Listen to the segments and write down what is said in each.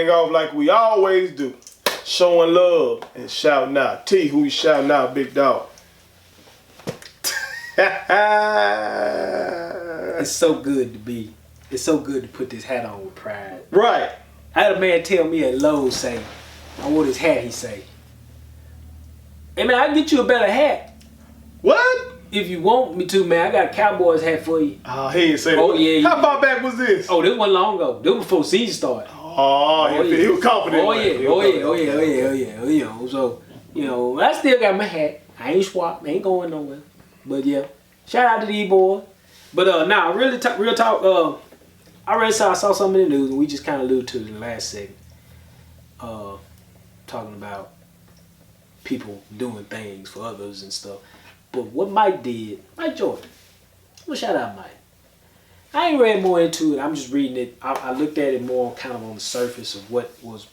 thing off like we always do. Showing love and shouting out. T, who you shouting out, big dog? It's so good to put this hat on with pride. Right. I had a man tell me at Lowe's, say, I wore this hat, he say, hey man, I can get you a better hat. What? If you want me to, man, I got a Cowboys hat for you. Oh, he didn't say that. Oh, yeah. How far back was this? Oh, this wasn't long ago. This was before season started. He was confident. Oh yeah. So, I still got my hat. I ain't swapped. Ain't going nowhere. But yeah, shout out to these boys. But now, real talk. I saw something in the news, and we just kind of alluded to it in the last segment. Talking about people doing things for others and stuff. But what Mike Jordan, I'm gonna shout out Mike. I ain't read more into it. I'm just reading it. I looked at it more kind of on the surface of what was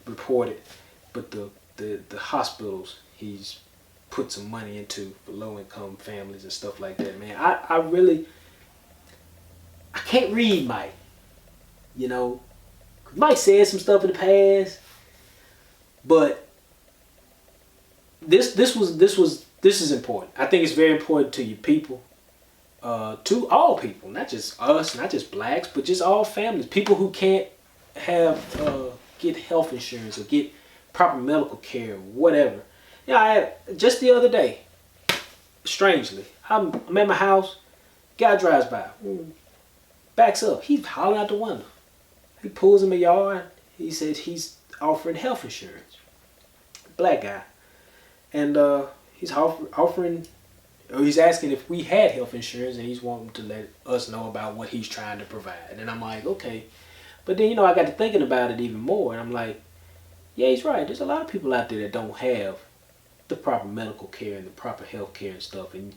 reported. But the hospitals he's put some money into for low-income families and stuff like that, man. I can't read Mike. Mike said some stuff in the past, but this is important. I think it's very important to your people. To all people, not just us, not just blacks, but just all families. People who can't get health insurance or get proper medical care, or whatever. Just the other day, strangely, I'm at my house, guy drives by, backs up, he's hollering out the window. He pulls in my yard, he said he's offering health insurance. Black guy. And he's offering, or he's asking if we had health insurance, and he's wanting to let us know about what he's trying to provide. And I'm like, okay. But then, I got to thinking about it even more, and I'm like, yeah, he's right. There's a lot of people out there that don't have the proper medical care and the proper health care and stuff. And,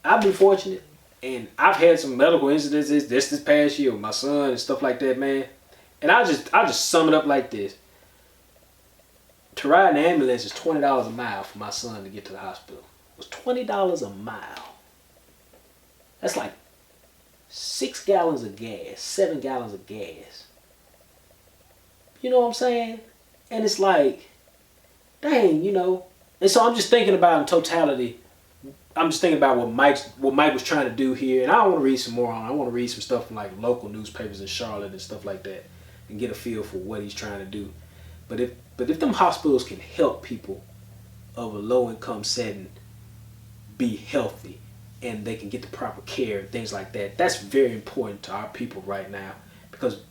I've been fortunate, and I've had some medical incidences this past year with my son and stuff like that, man. And I just sum it up like this. To ride an ambulance is $20 a mile for my son to get to the hospital. It was $20 a mile. That's like 6 gallons of gas, 7 gallons of gas. You know what I'm saying? And it's like, dang, And so I'm just thinking about in totality. I'm just thinking about what Mike was trying to do here, and I want to read some more on. I want to read some stuff from like local newspapers in Charlotte and stuff like that, and get a feel for what he's trying to do. But if them hospitals can help people of a low income setting be healthy, and they can get the proper care and things like that, that's very important to our people right now, because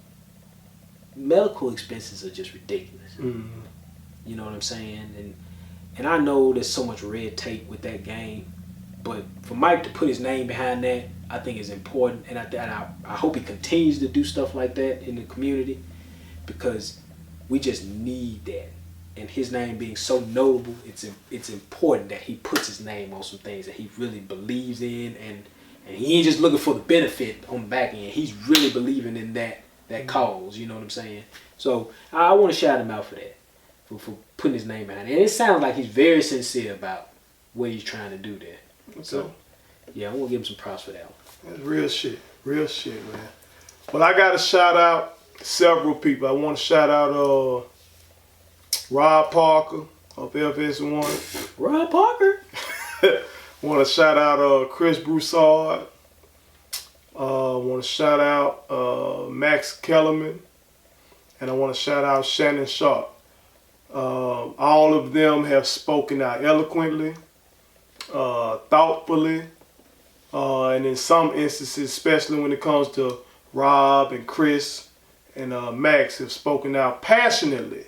medical expenses are just ridiculous. Mm-hmm. You know what I'm saying? And I know there's so much red tape with that game, but for Mike to put his name behind that, I think is important, and I hope he continues to do stuff like that in the community, because we just need that. And his name being so notable, it's important that he puts his name on some things that he really believes in, and he ain't just looking for the benefit on the back end. He's really believing in that cause. You know what I'm saying? So I want to shout him out for that, for putting his name behind it. And it sounds like he's very sincere about what he's trying to do there. Okay. So yeah, I want to give him some props for that one. That's real shit, man. Well, I got to shout out several people. I want to shout out Rob Parker of FS1. Rob Parker. Want to shout out Chris Broussard. Want to shout out Max Kellerman, and I want to shout out Shannon Sharpe. All of them have spoken out eloquently, thoughtfully, and in some instances, especially when it comes to Rob and Chris and Max, have spoken out passionately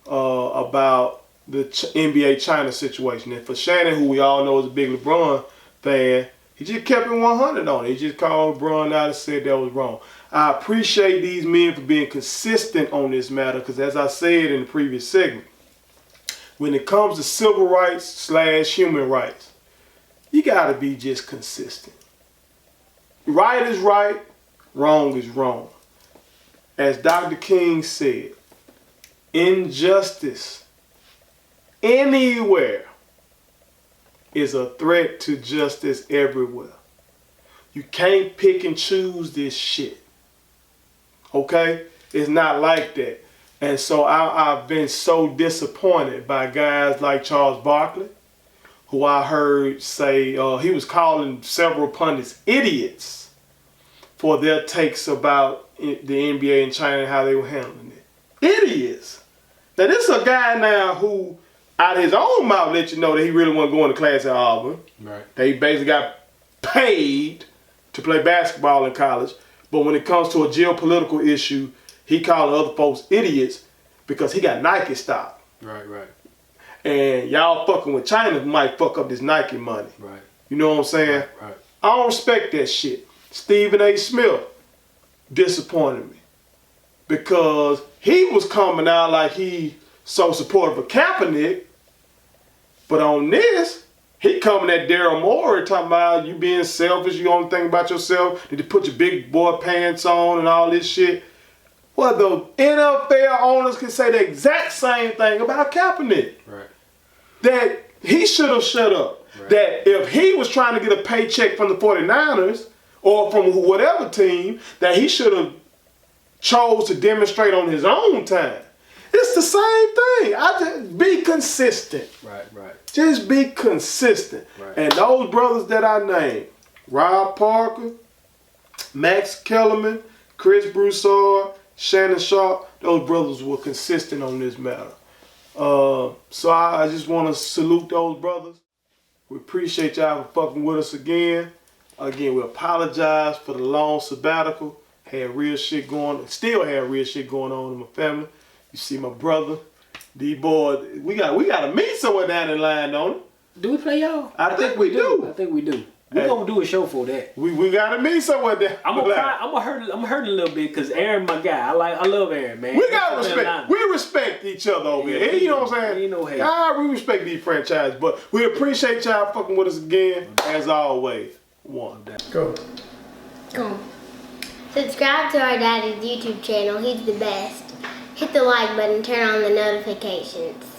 about the NBA China situation. And for Shannon, who we all know is a big LeBron fan, he just kept it 100 on it. He just called LeBron out and said that was wrong. I appreciate these men for being consistent on this matter, because as I said in the previous segment, when it comes to civil rights / human rights, you gotta be just consistent. Right is right, wrong is wrong. As Dr. King said, injustice anywhere is a threat to justice everywhere. You can't pick and choose this shit. Okay? It's not like that. And so I've been so disappointed by guys like Charles Barkley, who I heard say he was calling several pundits idiots for their takes about the NBA and China and how they were handling it. Idiots. Now this is a guy now who, out of his own mouth, let you know that he really wasn't going to class at Auburn. Right. That he basically got paid to play basketball in college. But when it comes to a geopolitical issue, he calling other folks idiots because he got Nike stock. Right, right. And y'all fucking with China might fuck up this Nike money. Right. You know what I'm saying? Right. I don't respect that shit. Stephen A. Smith disappointed me because he was coming out like he so supportive of Kaepernick, but on this, he coming at Daryl Morey talking about you being selfish, you only think about yourself, did you put your big boy pants on and all this shit. Well, the NFL owners can say the exact same thing about Kaepernick. Right. That he should have shut up. Right. That if he was trying to get a paycheck from the 49ers or from whatever team, that he should have chose to demonstrate on his own time. It's the same thing. I just be consistent. Right, right. Just be consistent. Right. And those brothers that I named, Rob Parker, Max Kellerman, Chris Broussard, Shannon Sharpe, those brothers were consistent on this matter. So I just want to salute those brothers. We appreciate y'all for fucking with us again. Again, we apologize for the long sabbatical. Had real shit going, still had real shit going on in my family. You see my brother, D-Boy. We gotta meet somewhere down the line, don't it? Do we play y'all? I think we do. I think we do. We're gonna do a show for that. We gotta meet somewhere down I'm gonna cry. I'm hurting a little bit because Aaron, my guy. I love Aaron, man. We gotta respect. We respect each other over here. You know what I'm saying? Ain't no hate. We respect these franchises, but we appreciate y'all fucking with us again, as always. One. Go. Cool. Subscribe to our daddy's YouTube channel. He's the best. Hit the like button, turn on the notifications.